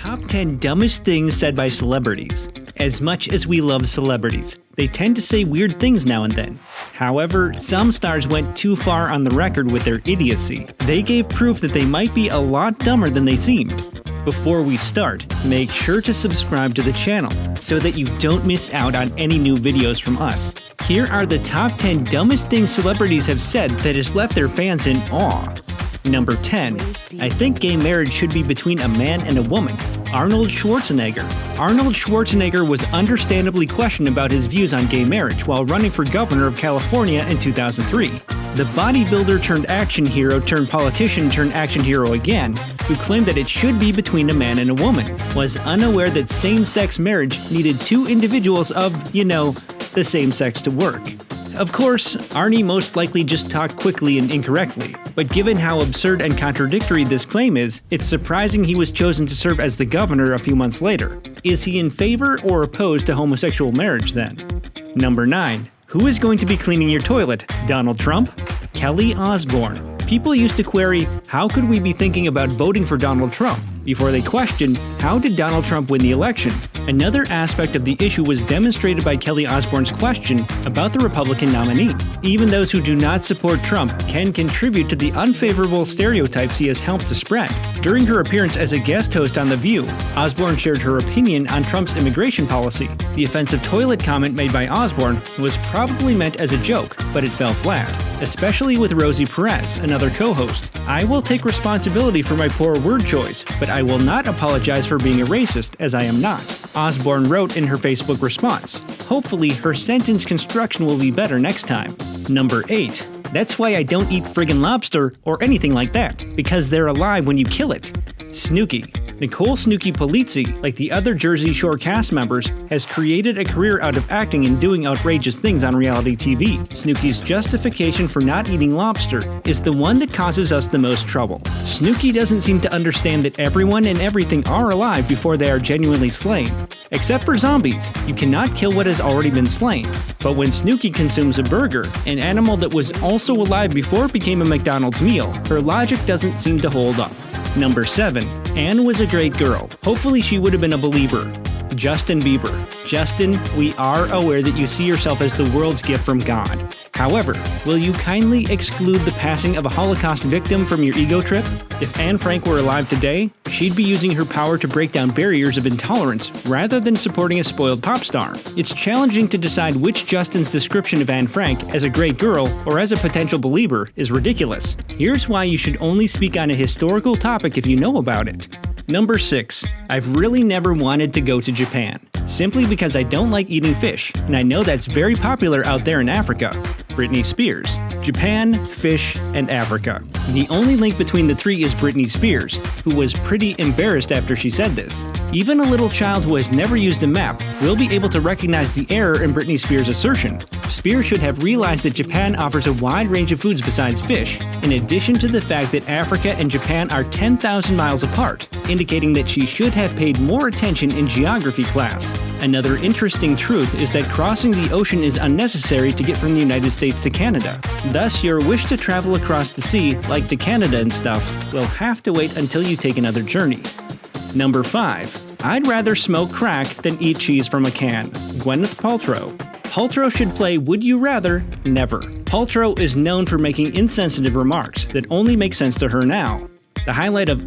Top 10 dumbest things said by celebrities. As much as we love celebrities, they tend to say weird things now and then. However, some stars went too far on the record with their idiocy. They gave proof that they might be a lot dumber than they seemed. Before we start, make sure to subscribe to the channel so that you don't miss out on any new videos from us. Here are the top 10 dumbest things celebrities have said that has left their fans in awe. Number 10. I think gay marriage should be between a man and a woman. Arnold Schwarzenegger. Arnold Schwarzenegger was understandably questioned about his views on gay marriage while running for governor of California in 2003. The bodybuilder turned action hero turned politician turned action hero again, who claimed that it should be between a man and a woman, was unaware that same-sex marriage needed two individuals of, the same sex to work. Of course, Arnie most likely just talked quickly and incorrectly, but given how absurd and contradictory this claim is, it's surprising he was chosen to serve as the governor a few months later. Is he in favor or opposed to homosexual marriage then? Number 9. Who is going to be cleaning your toilet? Donald Trump? Kelly Osborne. People used to query, how could we be thinking about voting for Donald Trump? Before they questioned, how did Donald Trump win the election? Another aspect of the issue was demonstrated by Kelly Osborne's question about the Republican nominee. Even those who do not support Trump can contribute to the unfavorable stereotypes he has helped to spread. During her appearance as a guest host on The View, Osborne shared her opinion on Trump's immigration policy. The offensive toilet comment made by Osborne was probably meant as a joke, but it fell flat, especially with Rosie Perez, another co-host. I will take responsibility for my poor word choice, but I will not apologize for being a racist, as I am not, Osborne wrote in her Facebook response. Hopefully, her sentence construction will be better next time. Number 8. That's why I don't eat friggin' lobster or anything like that, because they're alive when you kill it. Snooki. Nicole Snooki Polizzi, like the other Jersey Shore cast members, has created a career out of acting and doing outrageous things on reality TV. Snooki's justification for not eating lobster is the one that causes us the most trouble. Snooki doesn't seem to understand that everyone and everything are alive before they are genuinely slain. Except for zombies, you cannot kill what has already been slain. But when Snooki consumes a burger, an animal that was also alive before it became a McDonald's meal, her logic doesn't seem to hold up. Number 7. Anne was a great girl. Hopefully she would have been a believer. Justin Bieber. Justin, we are aware that you see yourself as the world's gift from God. However, will you kindly exclude the passing of a Holocaust victim from your ego trip? If Anne Frank were alive today, she'd be using her power to break down barriers of intolerance rather than supporting a spoiled pop star. It's challenging to decide which Justin's description of Anne Frank as a great girl or as a potential believer is ridiculous. Here's why you should only speak on a historical topic if you know about it. Number 6. I've really never wanted to go to Japan, simply because I don't like eating fish, and I know that's very popular out there in Africa. Britney Spears. Japan, fish, and Africa. The only link between the three is Britney Spears, who was pretty embarrassed after she said this. Even a little child who has never used a map will be able to recognize the error in Britney Spears' assertion. Spears should have realized that Japan offers a wide range of foods besides fish, in addition to the fact that Africa and Japan are 10,000 miles apart, indicating that she should have paid more attention in geography class. Another interesting truth is that crossing the ocean is unnecessary to get from the United States to Canada. Thus, your wish to travel across the sea, like to Canada and stuff, will have to wait until you take another journey. Number 5. I'd rather smoke crack than eat cheese from a can. Gwyneth Paltrow. Paltrow should play Would You Rather? Never. Paltrow is known for making insensitive remarks that only make sense to her now. The highlight of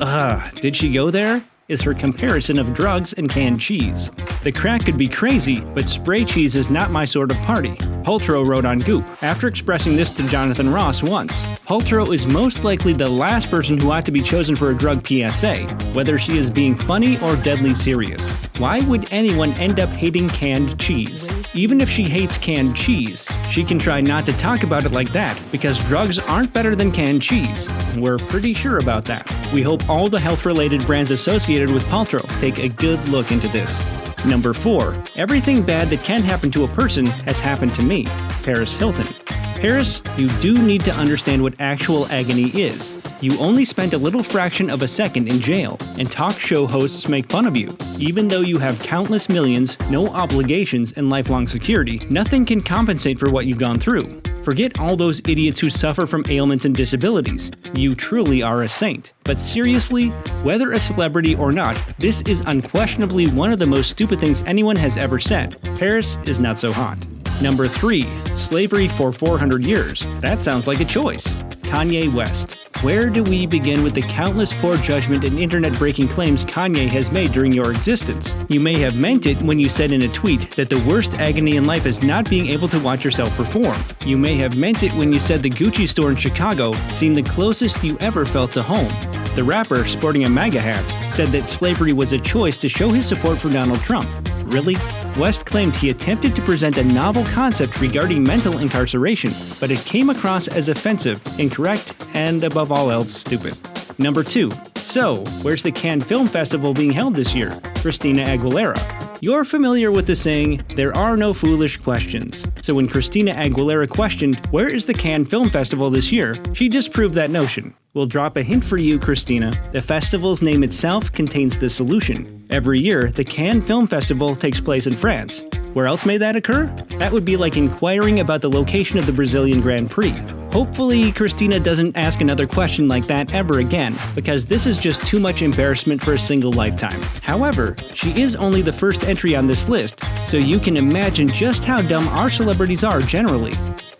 did she go there? Is her comparison of drugs and canned cheese. The crack could be crazy, but spray cheese is not my sort of party, Paltrow wrote on Goop, after expressing this to Jonathan Ross once. Paltrow is most likely the last person who ought to be chosen for a drug PSA, whether she is being funny or deadly serious. Why would anyone end up hating canned cheese? Even if she hates canned cheese, she can try not to talk about it like that, because drugs aren't better than canned cheese. We're pretty sure about that. We hope all the health-related brands associated with Paltrow take a good look into this. Number 4. Everything bad that can happen to a person has happened to me. Paris Hilton. Paris, you do need to understand what actual agony is. You only spent a little fraction of a second in jail, and talk show hosts make fun of you. Even though you have countless millions, no obligations, and lifelong security, nothing can compensate for what you've gone through. Forget all those idiots who suffer from ailments and disabilities. You truly are a saint. But seriously, whether a celebrity or not, this is unquestionably one of the most stupid things anyone has ever said. Paris is not so hot. Number 3. Slavery for 400 years. That sounds like a choice. Kanye West. Where do we begin with the countless poor judgment and internet-breaking claims Kanye has made during your existence? You may have meant it when you said in a tweet that the worst agony in life is not being able to watch yourself perform. You may have meant it when you said the Gucci store in Chicago seemed the closest you ever felt to home. The rapper, sporting a MAGA hat, said that slavery was a choice to show his support for Donald Trump. Really? West claimed he attempted to present a novel concept regarding mental incarceration, but it came across as offensive, incorrect, and above all else, stupid. Number 2. So, where's the Cannes Film Festival being held this year? Christina Aguilera. You're familiar with the saying, there are no foolish questions. So when Christina Aguilera questioned, where is the Cannes Film Festival this year, she disproved that notion. We'll drop a hint for you, Christina. The festival's name itself contains the solution. Every year, the Cannes Film Festival takes place in France. Where else may that occur? That would be like inquiring about the location of the Brazilian Grand Prix. Hopefully, Christina doesn't ask another question like that ever again, because this is just too much embarrassment for a single lifetime. However, she is only the first entry on this list, so you can imagine just how dumb our celebrities are generally.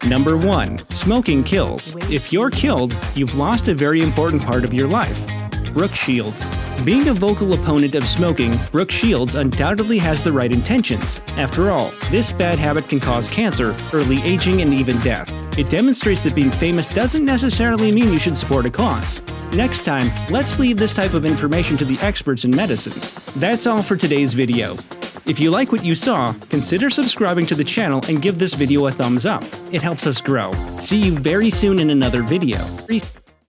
Number 1. Smoking kills. If you're killed, you've lost a very important part of your life. Brooke Shields. Being a vocal opponent of smoking, Brooke Shields undoubtedly has the right intentions. After all, this bad habit can cause cancer, early aging, and even death. It demonstrates that being famous doesn't necessarily mean you should support a cause. Next time, let's leave this type of information to the experts in medicine. That's all for today's video. If you like what you saw, consider subscribing to the channel and give this video a thumbs up. It helps us grow. See you very soon in another video.